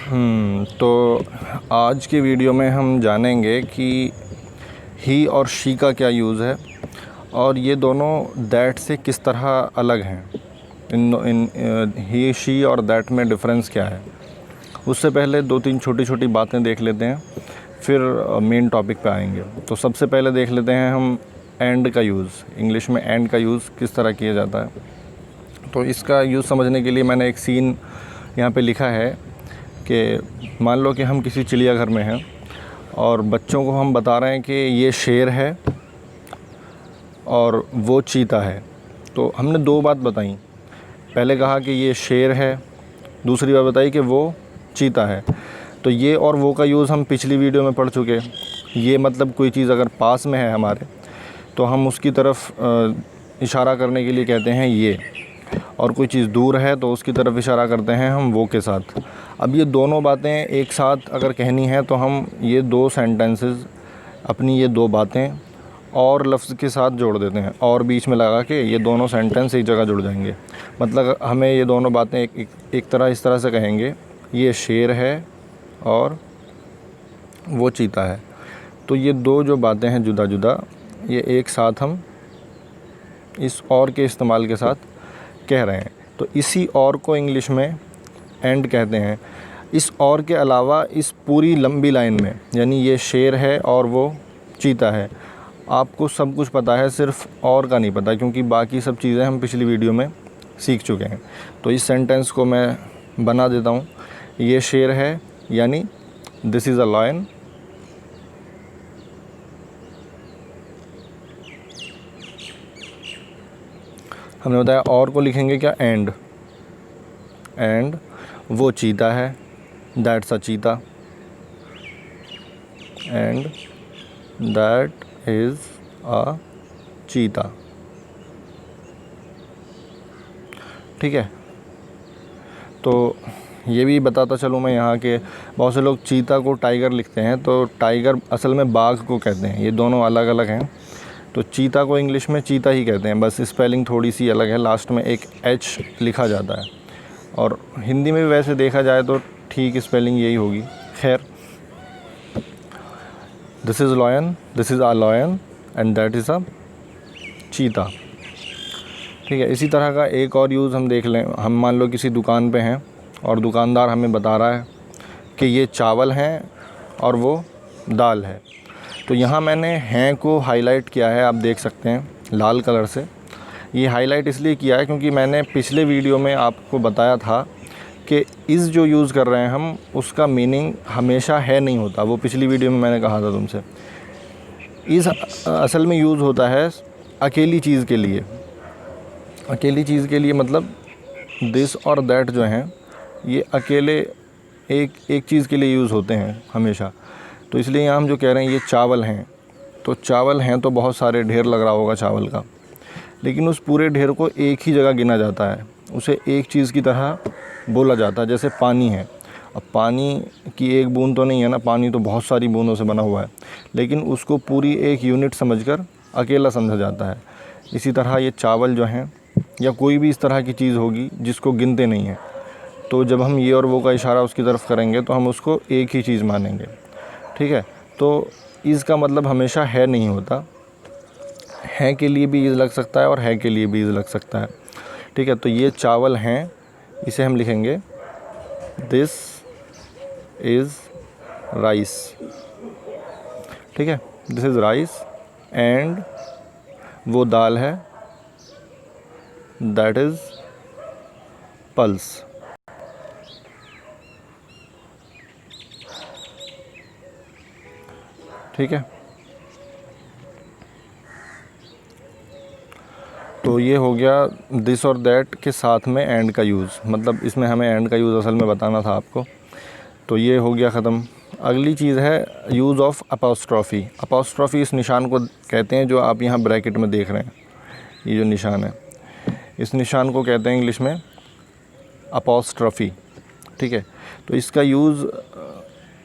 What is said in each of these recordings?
तो आज की वीडियो में हम जानेंगे कि ही और शी का क्या यूज़ है और ये दोनों दैट से किस तरह अलग हैं। इन ही शी और दैट में डिफरेंस क्या है। उससे पहले दो तीन छोटी छोटी बातें देख लेते हैं, फिर मेन टॉपिक पे आएंगे। तो सबसे पहले देख लेते हैं हम एंड का यूज़। इंग्लिश में एंड का यूज़ किस तरह किया जाता है। तो इसका यूज़ समझने के लिए मैंने एक सीन यहाँ पे लिखा है कि मान लो कि हम किसी चिड़ियाघर में हैं और बच्चों को हम बता रहे हैं कि ये शेर है और वो चीता है। तो हमने दो बात बताई, पहले कहा कि ये शेर है, दूसरी बात बताई कि वो चीता है। तो ये और वो का यूज़ हम पिछली वीडियो में पढ़ चुके। ये मतलब कोई चीज़ अगर पास में है हमारे तो हम उसकी तरफ इशारा करने के लिए कहते हैं ये, और कोई चीज़ दूर है तो उसकी तरफ इशारा करते हैं हम वो के साथ। अब ये दोनों बातें एक साथ अगर कहनी है तो हम ये दो सेंटेंसेस, अपनी ये दो बातें और लफ्ज़ के साथ जोड़ देते हैं और बीच में लगा के ये दोनों सेंटेंस एक जगह जुड़ जाएंगे। मतलब हमें ये दोनों बातें एक तरह इस तरह से कहेंगे, ये शेर है और वो चीता है। तो ये दो जो बातें हैं जुदा जुदा, ये एक साथ हम इस और के इस्तेमाल के साथ कह रहे हैं। तो इसी और को इंग्लिश में एंड कहते हैं। इस और के अलावा इस पूरी लंबी लाइन में, यानी ये शेर है और वो चीता है, आपको सब कुछ पता है, सिर्फ और का नहीं पता, क्योंकि बाकी सब चीज़ें हम पिछली वीडियो में सीख चुके हैं। तो इस सेंटेंस को मैं बना देता हूँ। ये शेर है यानी दिस इज़ अ लायन, हमने बताया और को लिखेंगे क्या, एंड वो चीता है, दैट्स अ चीता, एंड दैट इज़ अ चीता। ठीक है। तो ये भी बताता चलूँ मैं यहाँ के बहुत से लोग चीता को टाइगर लिखते हैं, तो टाइगर असल में बाघ को कहते हैं। ये दोनों अलग अलग हैं। तो चीता को इंग्लिश में चीता ही कहते हैं, बस स्पेलिंग थोड़ी सी अलग है, लास्ट में एक एच लिखा जाता है। और हिंदी में भी वैसे देखा जाए तो ठीक स्पेलिंग यही होगी। खैर, this is lion, this is a lion and that is a चीता। ठीक है। इसी तरह का एक और यूज़ हम देख लें। हम मान लो किसी दुकान पे हैं और दुकानदार हमें बता रहा है कि ये चावल हैं और वो दाल है। तो यहाँ मैंने हैं को हाईलाइट किया है, आप देख सकते हैं लाल कलर से। ये हाईलाइट इसलिए किया है क्योंकि मैंने पिछले वीडियो में आपको बताया था कि इस जो यूज़ कर रहे हैं हम, उसका मीनिंग हमेशा है नहीं होता। वो पिछली वीडियो में मैंने कहा था तुमसे। इस असल में यूज़ होता है अकेली चीज़ के लिए। अकेली चीज़ के लिए मतलब दिस और दैट जो हैं ये अकेले एक चीज़ के लिए यूज़ होते हैं हमेशा। तो इसलिए यहाँ हम जो कह रहे हैं ये चावल हैं, तो चावल हैं तो बहुत सारे ढेर लग रहा होगा चावल का, लेकिन उस पूरे ढेर को एक ही जगह गिना जाता है, उसे एक चीज़ की तरह बोला जाता है। जैसे पानी है, अब पानी की एक बूंद तो नहीं है ना, पानी तो बहुत सारी बूंदों से बना हुआ है, लेकिन उसको पूरी एक यूनिट समझकर अकेला समझा जाता है। इसी तरह ये चावल जो हैं या कोई भी इस तरह की चीज़ होगी जिसको गिनते नहीं हैं, तो जब हम ये और वो का इशारा उसकी तरफ करेंगे तो हम उसको एक ही चीज़ मानेंगे। ठीक है। तो इसका मतलब हमेशा है नहीं होता, है के लिए भी ईज़ लग सकता है और है के लिए भी ईज़ लग सकता है। ठीक है। तो ये चावल हैं, इसे हम लिखेंगे दिस इज़ राइस। ठीक है, दिस इज़ राइस एंड वो दाल है, दैट इज़ पल्स। ठीक है। तो ये हो गया दिस और दैट के साथ में एंड का यूज़, मतलब इसमें हमें एंड का यूज़ असल में बताना था आपको। तो ये हो गया ख़त्म। अगली चीज़ है यूज़ ऑफ अपोस्ट्रॉफ़ी। अपोस्ट्रॉफ़ी इस निशान को कहते हैं जो आप यहाँ ब्रैकेट में देख रहे हैं, ये जो निशान है, इस निशान को कहते हैं इंग्लिश में अपोस्ट्रॉफ़ी। ठीक है। तो इसका यूज़,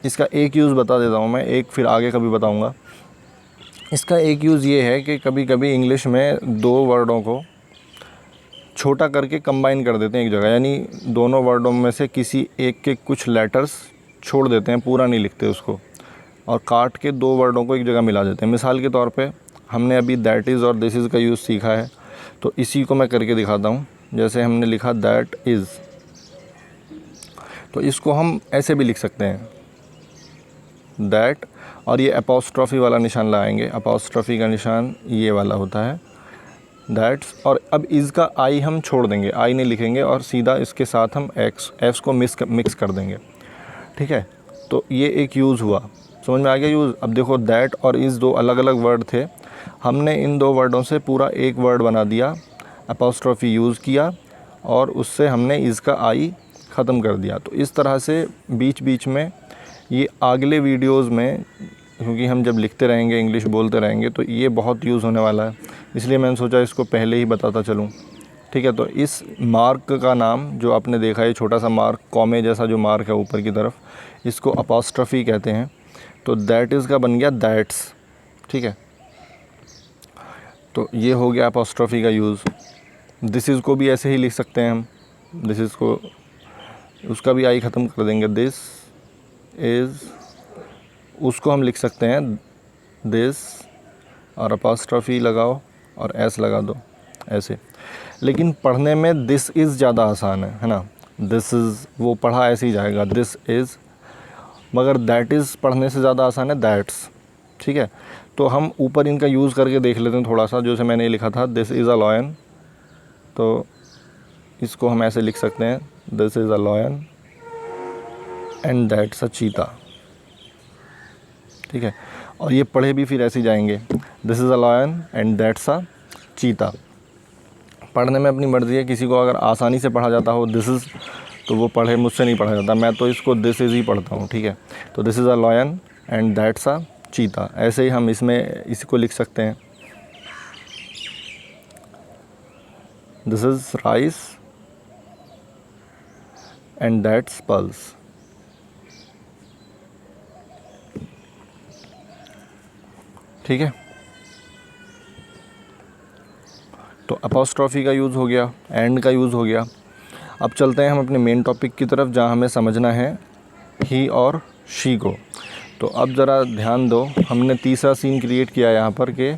इसका एक यूज़ बता देता हूँ मैं, एक फिर आगे कभी बताऊँगा। इसका एक यूज़ ये है कि कभी कभी इंग्लिश में दो वर्डों को छोटा करके कंबाइन कर देते हैं एक जगह, यानी दोनों वर्डों में से किसी एक के कुछ लेटर्स छोड़ देते हैं, पूरा नहीं लिखते उसको, और काट के दो वर्डों को एक जगह मिला देते हैं। मिसाल के तौर पे हमने अभी दैट इज़ और दिस इज़ का यूज़ सीखा है, तो इसी को मैं करके दिखाता हूँ। जैसे हमने लिखा दैट इज़, तो इसको हम ऐसे भी लिख सकते हैं दैट, और ये अपोस्ट्रॉफी वाला निशान लगाएंगे। अपोस्ट्रॉफी का निशान ये वाला होता है, दैट्स। और अब इज़ का आई हम छोड़ देंगे, आई नहीं लिखेंगे, और सीधा इसके साथ हम एफ्स को मिक्स कर देंगे, ठीक है। तो ये एक यूज़ हुआ, समझ में आ गया यूज़। अब देखो दैट और इज़ दो अलग अलग वर्ड थे, हमने इन दो वर्डों से पूरा एक वर्ड बना दिया, अपोस्ट्रॉफी यूज़ किया, और उससे हमने इज़ का आई ख़त्म कर दिया। तो इस तरह से बीच बीच में ये अगले वीडियोस में, क्योंकि हम जब लिखते रहेंगे इंग्लिश बोलते रहेंगे तो ये बहुत यूज़ होने वाला है, इसलिए मैंने सोचा इसको पहले ही बताता चलूँ, ठीक है। तो इस मार्क का नाम जो आपने देखा है, छोटा सा मार्क, कॉमे जैसा जो मार्क है ऊपर की तरफ, इसको अपोस्ट्रॉफी कहते हैं। तो दैट इज़ का बन गया दैट्स, ठीक है। तो ये हो गया अपोस्ट्रॉफी का यूज़। दिस इज़ को भी ऐसे ही लिख सकते हैं हम, दिस इज़ को, उसका भी आई ख़त्म कर देंगे, दिस इज़, उसको हम लिख सकते हैं दिस, और अपोस्ट्रॉफी लगाओ और एस लगा दो ऐसे। लेकिन पढ़ने में दिस इज़ ज़्यादा आसान है ना, दिस इज़ वो पढ़ा ऐसे ही जाएगा दिस इज़, मगर दैट इज़ पढ़ने से ज़्यादा आसान है दैट्स, ठीक है। तो हम ऊपर इनका यूज़ करके देख लेते हैं थोड़ा सा। जैसे मैंने लिखा था दिस इज़ अ लॉयन, तो इसको हम ऐसे लिख सकते हैं this is a lion and that's a चीता, ठीक है। और ये पढ़े भी फिर ऐसे ही जाएंगे, this is a lion and that's a चीता। पढ़ने में अपनी मर्ज़ी है, किसी को अगर आसानी से पढ़ा जाता हो दिस इज़, तो वो पढ़े, मुझसे नहीं पढ़ा जाता, मैं तो इसको दिस इज़ ही पढ़ता हूँ, ठीक है। तो this is a lion and that's a चीता, ऐसे ही हम इसमें इसको लिख सकते हैं this is rice and that's pulse, ठीक है। तो अपोस्ट्रॉफी का यूज़ हो गया, एंड का यूज़ हो गया। अब चलते हैं हम अपने मेन टॉपिक की तरफ, जहाँ हमें समझना है ही और शी को। तो अब ज़रा ध्यान दो, हमने तीसरा सीन क्रिएट किया यहाँ पर कि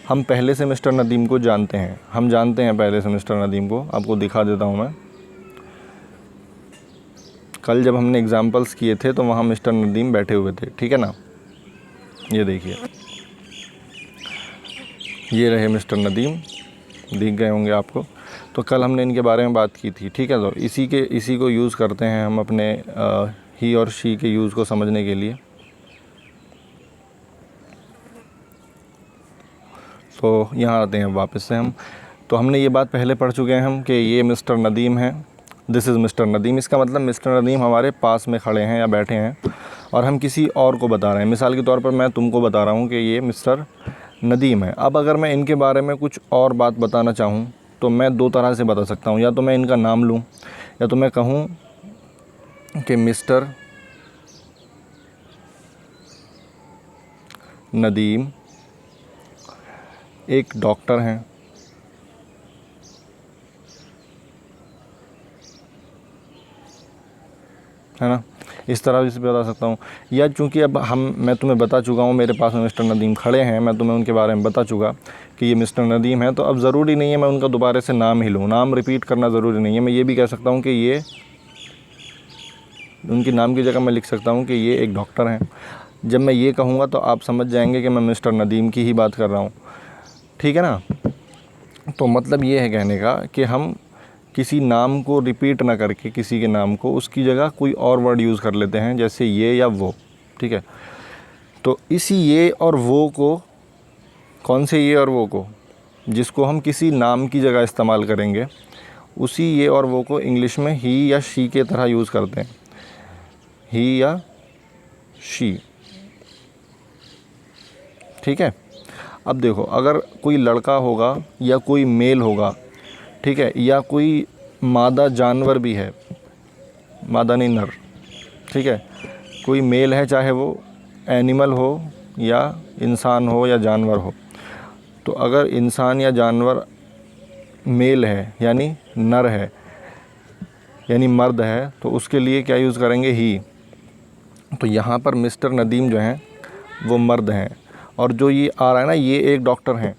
हम पहले से मिस्टर नदीम को जानते हैं, हम जानते हैं पहले से मिस्टर नदीम को। आपको दिखा देता हूँ मैं, कल जब हमने एग्जाम्पल्स किए थे तो वहाँ मिस्टर नदीम बैठे हुए थे, ठीक है ना। ये देखिए, ये रहे मिस्टर नदीम, दिख गए होंगे आपको। तो कल हमने इनके बारे में बात की थी, ठीक है। तो इसी को यूज़ करते हैं हम अपने ही और शी के यूज़ को समझने के लिए। तो यहाँ आते हैं वापस से हम। तो हमने ये बात पहले पढ़ चुके हैं हम कि ये मिस्टर नदीम है, दिस इज़ मिस्टर नदीम। इसका मतलब मिस्टर नदीम हमारे पास में खड़े हैं या बैठे हैं, और हम किसी और को बता रहे हैं। मिसाल के तौर पर मैं तुमको बता रहा हूँ कि ये मिस्टर नदीम है। अब अगर मैं इनके बारे में कुछ और बात बताना चाहूँ तो मैं दो तरह से बता सकता हूँ, या तो मैं इनका नाम लूँ, या तो मैं कहूँ कि मिस्टर नदीम एक डॉक्टर हैं, है ना, इस तरह से बता सकता हूँ। या चूँकि अब मैं तुम्हें बता चुका हूँ, मेरे पास में मिस्टर नदीम खड़े हैं, मैं तुम्हें उनके बारे में बता चुका कि ये मिस्टर नदीम है, तो अब ज़रूरी नहीं है मैं उनका दोबारा से नाम ही लूँ, नाम रिपीट करना ज़रूरी नहीं है। मैं ये भी कह सकता हूँ कि ये, उनके नाम की जगह मैं लिख सकता हूँ कि ये एक डॉक्टर हैं। जब मैं ये कहूँगा तो आप समझ जाएंगे कि मैं मिस्टर नदीम की ही बात कर रहा हूँ, ठीक है ना। तो मतलब ये है कहने का कि हम किसी नाम को रिपीट ना करके, किसी के नाम को, उसकी जगह कोई और वर्ड यूज़ कर लेते हैं, जैसे ये या वो, ठीक है। तो इसी ये और वो को, कौन से ये और वो को, जिसको हम किसी नाम की जगह इस्तेमाल करेंगे, उसी ये और वो को इंग्लिश में ही या शी के तरह यूज़ करते हैं, ही या शी, ठीक है। अब देखो, अगर कोई लड़का होगा या कोई मेल होगा, ठीक है, या कोई मादा जानवर भी है, मादा नहीं नर, ठीक है, कोई मेल है, चाहे वो एनिमल हो या इंसान हो या जानवर हो, तो अगर इंसान या जानवर मेल है यानी नर है यानी मर्द है, तो उसके लिए क्या यूज़ करेंगे? ही। तो यहाँ पर मिस्टर नदीम जो हैं वो मर्द हैं, और जो ये आ रहा है ना, ये एक डॉक्टर हैं।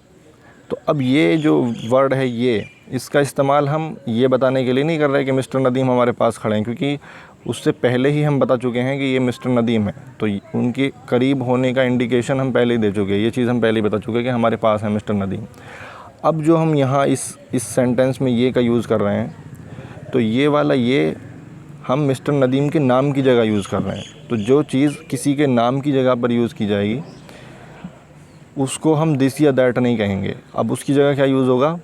तो अब ये जो वर्ड है ये, इसका इस्तेमाल हम ये बताने के लिए नहीं कर रहे कि मिस्टर नदीम हमारे पास खड़े हैं, क्योंकि उससे पहले ही हम बता चुके हैं कि ये मिस्टर नदीम है। तो उनके करीब होने का इंडिकेशन हम पहले ही दे चुके हैं, ये चीज़ हम पहले ही बता चुके हैं कि हमारे पास है मिस्टर नदीम। अब जो हम यहाँ इस सेंटेंस में ये का यूज़ कर रहे हैं, तो ये वाला ये हम मिस्टर नदीम के नाम की जगह यूज़ कर रहे हैं। तो जो चीज़ किसी के नाम की जगह पर यूज़ की जाएगी उसको हम दिस या दैट नहीं कहेंगे। अब उसकी जगह क्या यूज़ होगा?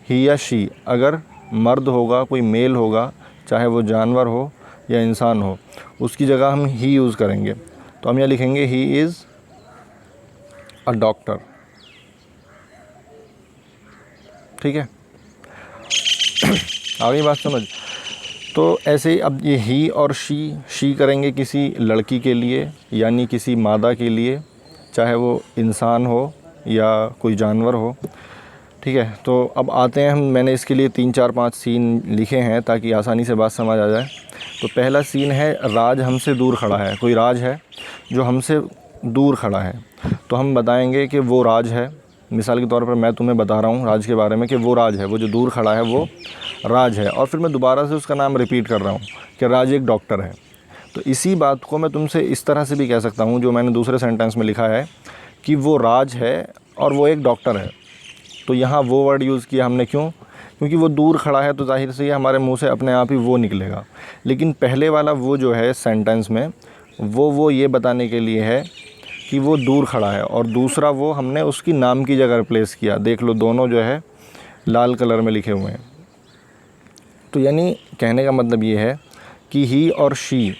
ही या शी। अगर मर्द होगा, कोई मेल होगा, चाहे वो जानवर हो या इंसान हो, उसकी जगह हम ही यूज़ करेंगे। तो हम यहाँ लिखेंगे ही इज़ अ डॉक्टर। ठीक है, आ गई बात समझ? तो ऐसे ही अब ये ही और शी करेंगे किसी लड़की के लिए यानी किसी मादा के लिए, चाहे वो इंसान हो या कोई जानवर हो। ठीक है, तो अब आते हैं हम, मैंने इसके लिए 3 4 5 सीन लिखे हैं ताकि आसानी से बात समझ आ जाए। तो पहला सीन है, राज हमसे दूर खड़ा है। कोई राज है जो हमसे दूर खड़ा है, तो हम बताएंगे कि वो राज है। मिसाल के तौर पर मैं तुम्हें बता रहा हूँ राज के बारे में कि वो राज है, वो जो दूर खड़ा है वो राज है, और फिर मैं दोबारा से उसका नाम रिपीट कर रहा हूँ कि राज एक डॉक्टर है। तो इसी बात को मैं तुमसे इस तरह से भी कह सकता हूँ, जो मैंने दूसरे सेंटेंस में लिखा है कि वो राज है और वो एक डॉक्टर है। तो यहाँ वो वर्ड यूज़ किया हमने, क्यों? क्योंकि वो दूर खड़ा है, तो जाहिर से ही हमारे मुंह से अपने आप ही वो निकलेगा। लेकिन पहले वाला वो जो है सेंटेंस में, वो ये बताने के लिए है कि वो दूर खड़ा है, और दूसरा वो हमने उसकी नाम की जगह रिप्लेस किया। देख लो, दोनों जो है लाल कलर में लिखे हुए हैं। तो यानी कहने का मतलब ये है कि ही और शी,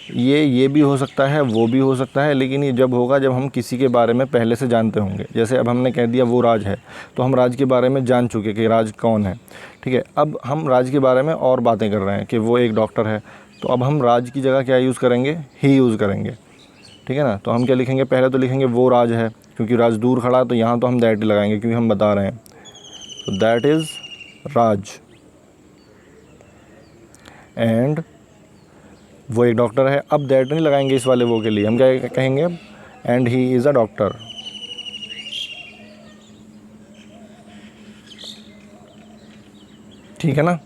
ये भी हो सकता है, वो भी हो सकता है, लेकिन ये जब होगा जब हम किसी के बारे में पहले से जानते होंगे। जैसे अब हमने कह दिया वो राज है, तो हम राज के बारे में जान चुके कि राज कौन है। ठीक है, अब हम राज के बारे में और बातें कर रहे हैं कि वो एक डॉक्टर है, तो अब हम राज की जगह क्या यूज़ करेंगे? ही यूज़ करेंगे। ठीक है ना? तो हम क्या लिखेंगे? पहले तो लिखेंगे वो राज है, क्योंकि राज दूर खड़ा, तो यहाँ तो हम दैट लगाएंगे क्योंकि हम बता रहे हैं। तो दैट इज़ राज, एंड वो एक डॉक्टर है। अब दैट नहीं लगाएंगे इस वाले वो के लिए, हम क्या कहेंगे? And he is a doctor. ठीक है ना?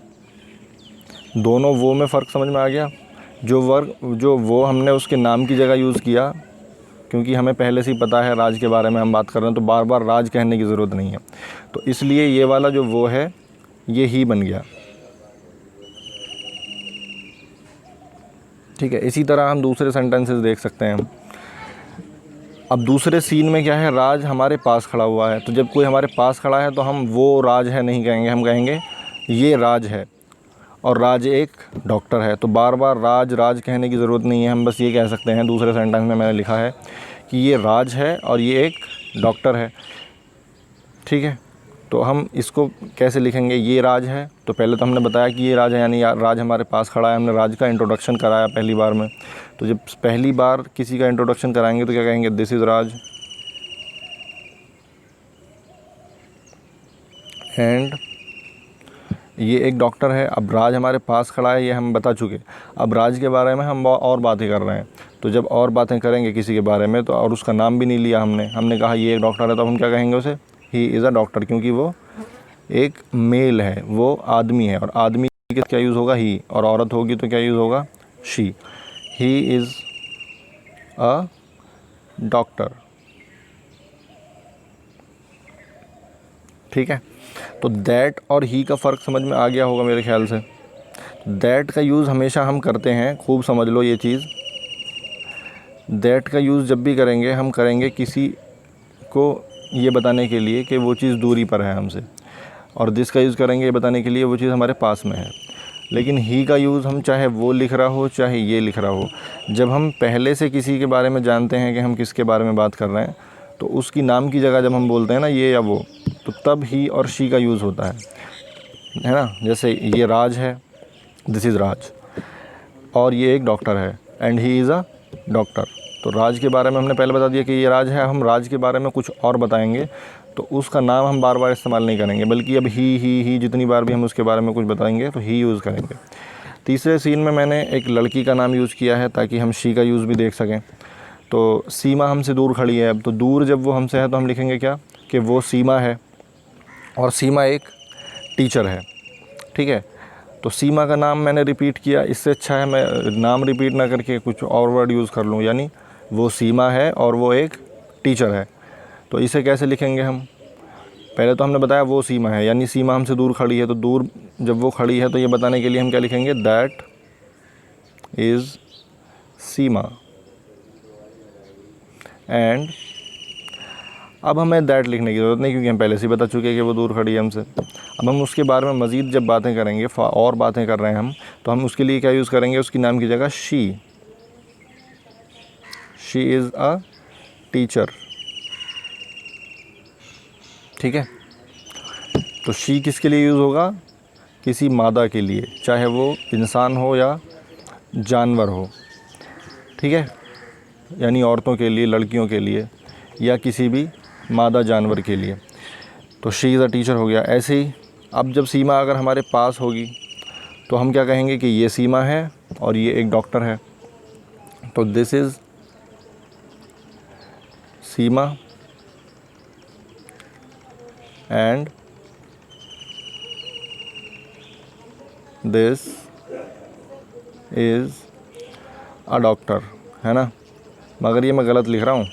दोनों वो में फ़र्क समझ में आ गया? जो वो हमने उसके नाम की जगह यूज़ किया, क्योंकि हमें पहले से ही पता है राज के बारे में हम बात कर रहे हैं, तो बार बार राज कहने की ज़रूरत नहीं है। तो इसलिए ये वाला जो वो है ये ही बन गया। ठीक है, इसी तरह हम दूसरे सेंटेंसेस देख सकते हैं। अब दूसरे सीन में क्या है? राज हमारे पास खड़ा हुआ है। तो जब कोई हमारे पास खड़ा है तो हम वो राज है नहीं कहेंगे, हम कहेंगे ये राज है, और राज एक डॉक्टर है। तो बार बार राज राज कहने की ज़रूरत नहीं है, हम बस ये कह सकते हैं, दूसरे सेंटेंस में मैंने लिखा है कि ये राज है और ये एक डॉक्टर है। ठीक है, तो हम इसको कैसे लिखेंगे? ये राज है, तो पहले तो हमने बताया कि ये राज है, यानी राज हमारे पास खड़ा है। हमने राज का इंट्रोडक्शन कराया पहली बार में। तो जब पहली बार किसी का इंट्रोडक्शन कराएंगे तो क्या कहेंगे? दिस इज़ राज, एंड ये एक डॉक्टर है। अब राज हमारे पास खड़ा है, ये हम बता चुके। अब राज के बारे में हम और बातें कर रहे हैं, तो जब और बातें करेंगे किसी के बारे में, तो और उसका नाम भी नहीं लिया हमने कहा ये एक डॉक्टर है, तो हम क्या कहेंगे उसे? ही इज़ अ डॉक्टर, क्योंकि वो एक मेल है, वो आदमी है, और आदमी का क्या यूज़ होगा? ही, और औरत होगी तो क्या यूज़ होगा? She. He is a doctor. ठीक है, तो दैट और ही का फ़र्क समझ में आ गया होगा मेरे ख्याल से। दैट का यूज़ हमेशा हम करते हैं, खूब समझ लो ये चीज़। दैट का यूज़ जब भी करेंगे, हम करेंगे किसी को ये बताने के लिए कि वो चीज़ दूरी पर है हमसे, और दिस का यूज़ करेंगे ये बताने के लिए वो चीज़ हमारे पास में है। लेकिन ही का यूज़ हम चाहे वो लिख रहा हो चाहे ये लिख रहा हो, जब हम पहले से किसी के बारे में जानते हैं कि हम किसके बारे में बात कर रहे हैं, तो उसकी नाम की जगह जब हम बोलते हैं ना ये या वो, तो तब ही और शी का यूज़ होता है ना? जैसे ये राज है, दिस इज़ राज, और ये एक डॉक्टर है, and he is a doctor. तो राज के बारे में हमने पहले बता दिया कि ये राज है, हम राज के बारे में कुछ और बताएंगे तो उसका नाम हम बार बार इस्तेमाल नहीं करेंगे, बल्कि अब ही जितनी बार भी हम उसके बारे में कुछ बताएंगे तो ही यूज़ करेंगे। तीसरे सीन में मैंने एक लड़की का नाम यूज़ किया है ताकि हम शी का यूज़ भी देख सकें। तो सीमा हमसे दूर खड़ी है, अब तो दूर जब वो हमसे है तो हम लिखेंगे क्या कि वो सीमा है, और सीमा एक टीचर है। ठीक है, तो सीमा का नाम मैंने रिपीट किया, इससे अच्छा है मैं नाम रिपीट ना करके कुछ और वर्ड यूज़ कर लूँ, यानी वो सीमा है और वो एक टीचर है। तो इसे कैसे लिखेंगे हम? पहले तो हमने बताया वो सीमा है, यानी सीमा हमसे दूर खड़ी है, तो दूर जब वो खड़ी है तो ये बताने के लिए हम क्या लिखेंगे, दैट इज़ सीमा। एंड अब हमें दैट लिखने की ज़रूरत नहीं, क्योंकि हम पहले से ही बता चुके हैं कि वो दूर खड़ी है हमसे। अब हम उसके बारे में मज़ीद जब बातें करेंगे, और बातें कर रहे हैं हम, तो हम उसके लिए क्या यूज़ करेंगे, उसकी नाम की जगह शी इज़ अ टीचर। ठीक है, तो शी किसके लिए यूज़ होगा, किसी मादा के लिए, चाहे वो इंसान हो या जानवर हो। ठीक है, यानी औरतों के लिए, लड़कियों के लिए, या किसी भी मादा जानवर के लिए। तो शी इज़ अ टीचर हो गया। ऐसे ही अब जब सीमा अगर हमारे पास होगी तो हम क्या कहेंगे कि ये सीमा है और ये एक डॉक्टर है। तो this is Seema and this is a doctor, है ना। मगर ये मैं गलत लिख रहा हूँ,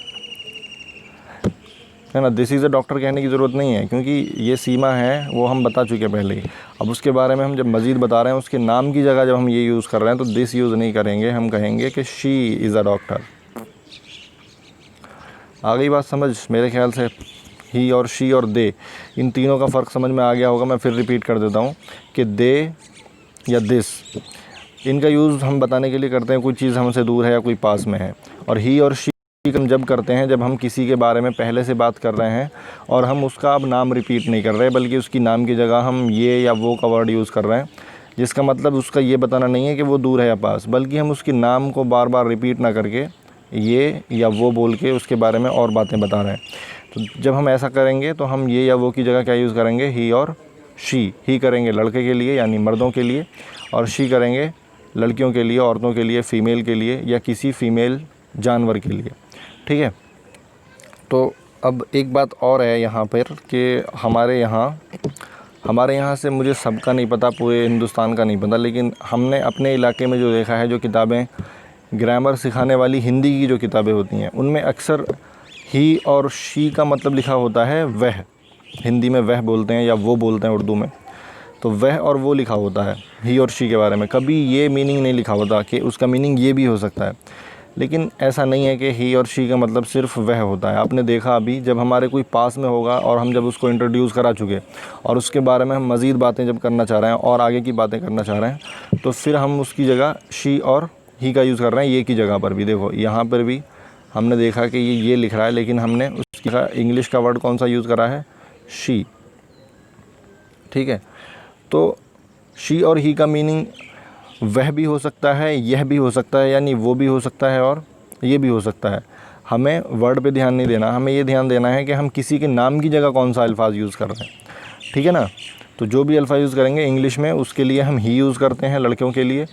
है ना। दिस इज़ अ डॉक्टर कहने की ज़रूरत नहीं है, क्योंकि ये सीमा है वो हम बता चुके पहले ही। अब उसके बारे में हम जब मज़ीद बता रहे हैं, उसके नाम की जगह जब हम ये यूज़ कर रहे हैं तो दिस यूज़ नहीं करेंगे, हम कहेंगे कि शी इज़ अ डॉक्टर। आ गई बात समझ? मेरे ख्याल से ही और शी और दे, इन तीनों का फ़र्क समझ में आ गया होगा। मैं फिर रिपीट कर देता हूँ कि दे या दिस, इनका यूज़ हम बताने के लिए करते हैं कोई चीज़ हमसे दूर है या कोई पास में है। और ही और शी हम जब करते हैं जब हम किसी के बारे में पहले से बात कर रहे हैं और हम उसका अब नाम रिपीट नहीं कर रहे, बल्कि उसकी नाम की जगह हम ये या वो का वर्ड यूज़ कर रहे हैं, जिसका मतलब उसका ये बताना नहीं है कि वो दूर है या पास, बल्कि हम उसके नाम को बार बार रिपीट ना करके ये या वो बोल के उसके बारे में और बातें बता रहे हैं। तो जब हम ऐसा करेंगे तो हम ये या वो की जगह क्या यूज़ करेंगे, ही और शी। ही करेंगे लड़के के लिए यानी मर्दों के लिए, और शी करेंगे लड़कियों के लिए, औरतों के लिए, फ़ीमेल के लिए, या किसी फ़ीमेल जानवर के लिए। ठीक है, तो अब एक बात और है यहाँ पर कि हमारे यहाँ से मुझे सबका नहीं पता, पूरे हिंदुस्तान का नहीं पता, लेकिन हमने अपने इलाके में जो देखा है, जो किताबें ग्रामर सिखाने वाली हिंदी की जो किताबें होती हैं, उनमें अक्सर ही और शी का मतलब लिखा होता है वह। हिंदी में वह बोलते हैं या वो बोलते हैं उर्दू में, तो वह और वो लिखा होता है ही और शी के बारे में। कभी ये मीनिंग नहीं लिखा होता कि उसका मीनिंग ये भी हो सकता है। लेकिन ऐसा नहीं है कि ही और शी का मतलब सिर्फ वह होता है। आपने देखा अभी जब हमारे कोई पास में होगा और हम जब उसको इंट्रोड्यूस करा चुके और उसके बारे में हम मज़ीद बातें जब करना चाह रहे हैं और आगे की बातें करना चाह रहे हैं, तो फिर हम उसकी जगह शी और ही का यूज़ कर रहे हैं। ये की जगह पर भी देखो, यहाँ पर भी हमने देखा कि ये लिख रहा है, लेकिन हमने उसकी इंग्लिश का वर्ड कौन सा यूज़ करा है, शी। ठीक है, तो शी और ही का मीनिंग वह भी हो सकता है, यह भी हो सकता है, यानी वो भी हो सकता है और ये भी हो सकता है। हमें वर्ड पे ध्यान नहीं देना, हमें ये ध्यान देना है कि हम किसी के नाम की जगह कौन सा अल्फाज यूज़ कर रहे हैं। ठीक है ना। तो जो भी अल्फाज यूज़ करेंगे इंग्लिश में, उसके लिए हम ही यूज़ करते हैं लड़कियों के लिए,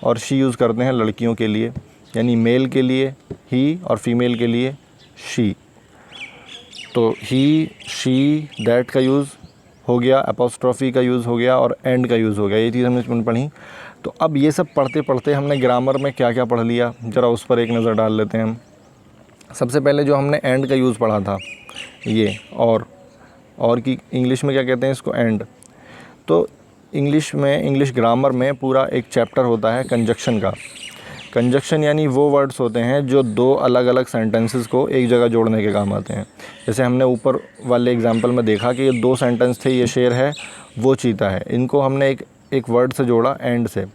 और शी यूज़ करते हैं लड़कियों के लिए, यानी मेल के लिए ही और फीमेल के लिए शी। तो ही, शी, दैट का यूज़ हो गया, अपोस्ट्रोफी का यूज़ हो गया और एंड का यूज़ हो गया। ये चीज़ हमने इसमें पढ़ी। तो अब ये सब पढ़ते पढ़ते हमने ग्रामर में क्या क्या पढ़ लिया, ज़रा उस पर एक नज़र डाल लेते हैं हम। सबसे पहले जो हमने एंड का यूज़ पढ़ा था, ये और की इंग्लिश में क्या कहते हैं इसको, एंड। तो इंग्लिश ग्रामर में पूरा एक चैप्टर होता है कंजक्शन का। कंजक्शन यानी वो वर्ड्स होते हैं जो दो अलग अलग सेंटेंसेस को एक जगह जोड़ने के काम आते हैं। जैसे हमने ऊपर वाले एग्जांपल में देखा कि ये दो सेंटेंस थे, ये शेर है, वो चीता है। इनको हमने एक वर्ड से जोड़ा, एंड से।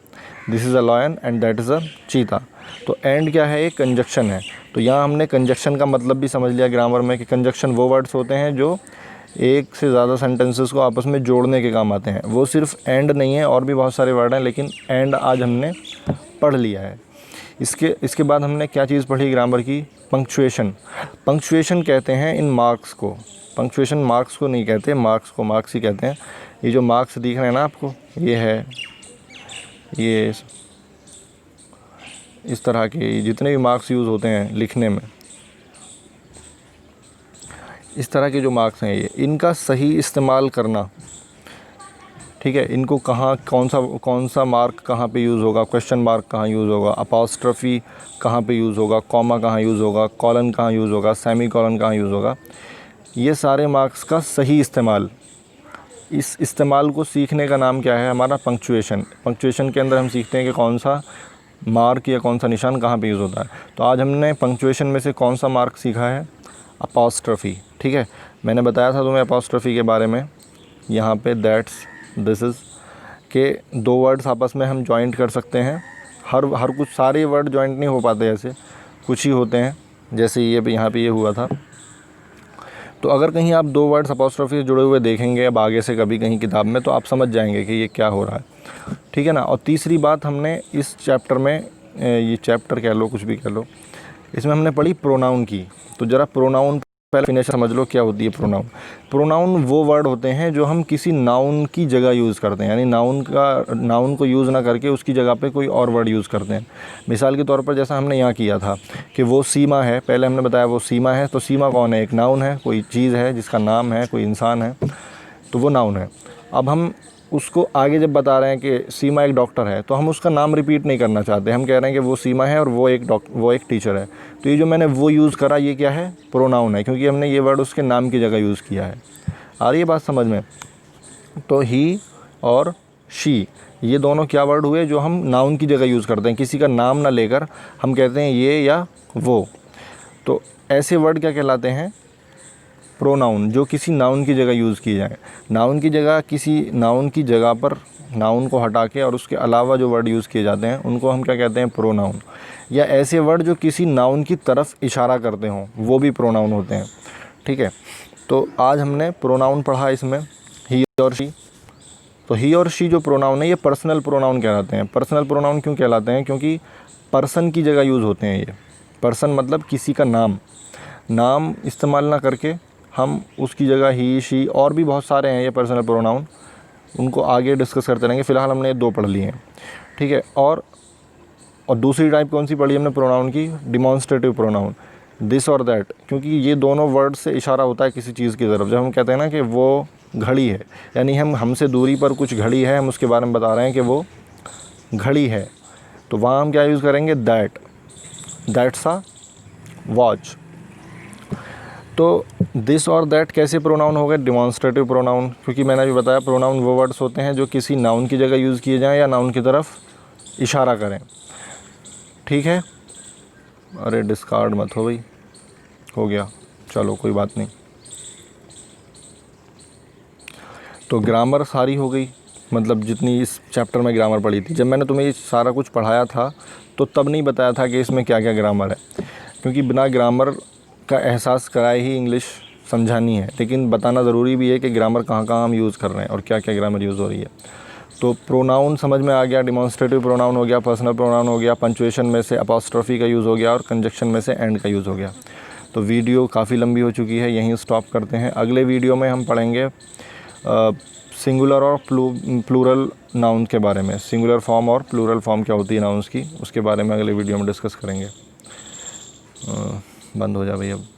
This is a lion and that is a cheetah. तो एंड क्या है, एक कंजक्शन है। तो यहाँ हमने कंजक्शन का मतलब भी समझ लिया ग्रामर में कि कंजक्शन वो वर्ड्स होते हैं जो एक से ज़्यादा सेंटेंसेस को आपस में जोड़ने के काम आते हैं। वो सिर्फ एंड नहीं है, और भी बहुत सारे वर्ड हैं, लेकिन एंड आज हमने पढ़ लिया है। इसके बाद हमने क्या चीज़ पढ़ी ग्रामर की, पंक्चुएशन। पंक्चुएशन कहते हैं इन मार्क्स को, पंक्चुएशन मार्क्स को नहीं कहते, मार्क्स को मार्क्स ही कहते हैं। ये जो मार्क्स दिख रहे हैं ना आपको, ये है, ये इस तरह के जितने भी मार्क्स यूज़ होते हैं लिखने में, इस तरह के जो मार्क्स हैं, ये इनका सही इस्तेमाल करना, ठीक है। इनको कहाँ कौन सा मार्क कहाँ पे यूज़ होगा, क्वेश्चन मार्क कहाँ यूज़ होगा, अपॉस्ट्रफी कहाँ पे यूज़ होगा, कॉमा कहाँ यूज़ होगा, कॉलन कहाँ यूज़ होगा, सेमी कॉलन कहाँ यूज़ होगा, ये सारे मार्क्स का सही इस्तेमाल, इस इस्तेमाल को सीखने का नाम क्या है हमारा, पंक्चुएशन। पंक्चुएशन के अंदर हम सीखते हैं कि कौन सा मार्क या कौन सा निशान कहाँ पे यूज़ होता है। तो आज हमने पंक्चुएशन में से कौन सा मार्क सीखा है, अपॉस्ट्रफी, ठीक है। मैंने बताया था तुम्हें अपॉस्ट्रफी के बारे में, यहाँ पे दैट्स, दिस इज़ के दो वर्ड्स आपस में हम जॉइंट कर सकते हैं। हर कुछ सारे वर्ड जॉइंट नहीं हो पाते, ऐसे कुछ ही होते हैं, जैसे ये भी यहाँ पे ये हुआ था। तो अगर कहीं आप दो वर्ड्स अपॉस्ट्रफी से जुड़े हुए देखेंगे अब आगे से कभी कहीं किताब में, तो आप समझ जाएंगे कि ये क्या हो रहा है, ठीक है ना। और तीसरी बात हमने इस चैप्टर में, ये चैप्टर कह लो कुछ भी कह लो, इसमें हमने पढ़ी प्रोनाउन की। तो ज़रा प्रोनाउन पहले फिनिश समझ लो क्या होती है प्रोनाउन। प्रोनाउन वो वर्ड होते हैं जो हम किसी नाउन की जगह यूज़ करते हैं, यानी नाउन को यूज़ ना करके उसकी जगह पे कोई और वर्ड यूज़ करते हैं। मिसाल के तौर पर जैसा हमने यहाँ किया था कि वो सीमा है, पहले हमने बताया वो सीमा है, तो सीमा कौन है, एक नाउन है, कोई चीज़ है जिसका नाम है, कोई इंसान है, तो वो नाउन है। अब हम उसको आगे जब बता रहे हैं कि सीमा एक डॉक्टर है, तो हम उसका नाम रिपीट नहीं करना चाहते, हम कह रहे हैं कि वो सीमा है और वो एक टीचर है। तो ये जो मैंने वो यूज़ करा, ये क्या है, प्रोनाउन है, क्योंकि हमने ये वर्ड उसके नाम की जगह यूज़ किया है। आ रही है बात समझ में। तो ही और शी, ये दोनों क्या वर्ड हुए जो हम नाउन की जगह यूज़ करते हैं, किसी का नाम ना लेकर हम कहते हैं ये या वो। तो ऐसे वर्ड क्या कहलाते हैं, प्रोनाउन, जो किसी नाउन की जगह यूज़ किए जाएँ। नाउन की जगह, किसी नाउन की जगह पर नाउन को हटा के और उसके अलावा जो वर्ड यूज़ किए जाते हैं उनको हम क्या कहते हैं, प्रोनाउन। या ऐसे वर्ड जो किसी नाउन की तरफ इशारा करते हों, वो भी प्रोनाउन होते हैं, ठीक है। तो आज हमने प्रोनाउन पढ़ा इसमें, ही और शी। तो ही और शी जो प्रोनाउन है, ये पर्सनल प्रोनाउन कहलाते हैं। पर्सनल प्रोनाउन क्यों कहलाते हैं, क्योंकि पर्सन की जगह यूज़ होते हैं ये। पर्सन मतलब किसी का नाम इस्तेमाल ना करके हम उसकी जगह ही, शी, और भी बहुत सारे हैं ये पर्सनल प्रोनाउन, उनको आगे डिस्कस करते रहेंगे। फ़िलहाल हमने 2 पढ़ लिए हैं, ठीक है। और दूसरी टाइप कौन सी पढ़ी हमने प्रोनाउन की, डिमॉन्स्ट्रेटिव प्रोनाउन, दिस और दैट, क्योंकि ये दोनों वर्ड से इशारा होता है किसी चीज़ की तरफ। जब हम कहते हैं ना कि वो घड़ी है, यानी हमसे दूरी पर कुछ घड़ी है, हम उसके बारे में बता रहे हैं कि वो घड़ी है, तो वहाँ हम क्या यूज़ करेंगे, दैट्स अ वॉच। तो दिस और दैट कैसे प्रोनाउन हो गए, डिमॉन्स्ट्रेटिव प्रोनाउन, क्योंकि मैंने अभी बताया प्रोनाउन वो वर्ड्स होते हैं जो किसी नाउन की जगह यूज़ किए जाएं या नाउन की तरफ इशारा करें, ठीक है। अरे डिस्कार्ड मत हो भाई, हो गया, चलो कोई बात नहीं। तो ग्रामर सारी हो गई, मतलब जितनी इस चैप्टर में ग्रामर पढ़ी थी। जब मैंने तुम्हें ये सारा कुछ पढ़ाया था तो तब नहीं बताया था कि इसमें क्या क्या ग्रामर है, क्योंकि बिना ग्रामर का एहसास कराए ही इंग्लिश समझानी है। लेकिन बताना ज़रूरी भी है कि ग्रामर कहाँ कहाँ हम यूज़ कर रहे हैं और क्या क्या ग्रामर यूज़ हो रही है। तो प्रोनाउन समझ में आ गया, डिमॉन्स्ट्रेटिव प्रोनाउन हो गया, पर्सनल प्रोनाउन हो गया, पंक्चुएशन में से अपॉस्ट्रोफी का यूज़ हो गया और कंजक्शन में से एंड का यूज़ हो गया। तो वीडियो काफ़ी लंबी हो चुकी है, यहीं स्टॉप करते हैं। अगले वीडियो में हम पढ़ेंगे सिंगुलर और प्लूरल नाउन के बारे में। सिंगुलर फॉर्म और प्लूरल फॉर्म क्या होती है नाउन्स की, उसके बारे में अगले वीडियो में डिस्कस करेंगे। बंद हो जा भाई अब।